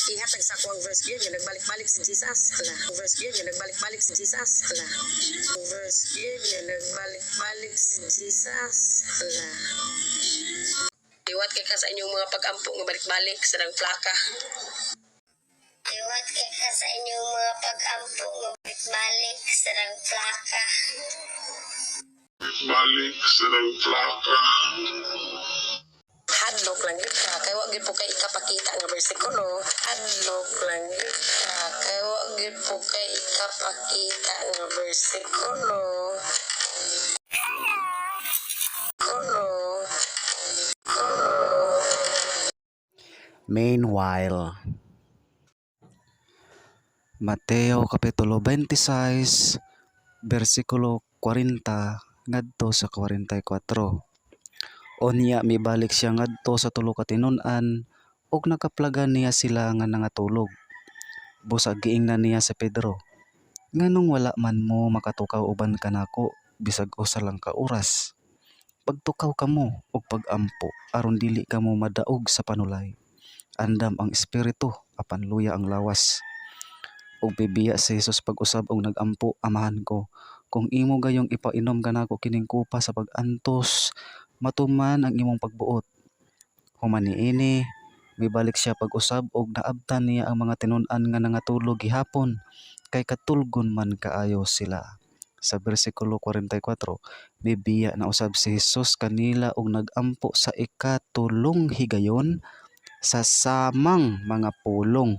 Ihatag sa ako ang verse yun, yung nagbalik-balik si Jesus. Ala, verse yun, yung nagbalik-balik si Jesus. Ala, verse yun, yung nagbalik-balik si Jesus. Ala. Iwat kay ka sa inyong mga pag-ampo nga balik-balik sa nang plaka. Iwat kay ka sa inyong mga pag-ampo nga balik-balik sa nang plaka. Balik sa nang plaka. Hadlok lang gid ka kay wa gid po kay ikapakita nga bersikulo. Hadlok lang gid ka kay wa gid po kay ikapakita nga bersikulo. Meanwhile, Mateo Kapitulo 26, versikulo 40 ngadto sa 44. Unya mibalik siya ngadto sa tulo ka tinun-an ug nakaplagan niya sila nga nangatulog. Busag giingnan niya sa Pedro, "Nganong wala man mo makatukaw uban kanako bisag usa lang ka oras? Pagtukaw kamo ug pag-ampo aron dili kamo madaog sa panulay. Andam ang espiritu apan luya ang lawas." Ug bibiya si Jesus pag-usab og nag-ampo, "Amahan ko, kung imo gayong ipainom kanako kining kupa sa pag-antos, matuman ang imong pagbuot." Human niini, mibalik siya pag-usab og naabtan niya ang mga tinun-an nga nangatulog gihapon kay katulgon man kaayo sila. Sa bersikulo 44, bibiya na usab si Jesus kanila og nag-ampo sa ikatulong higayon sa samang mga pulong.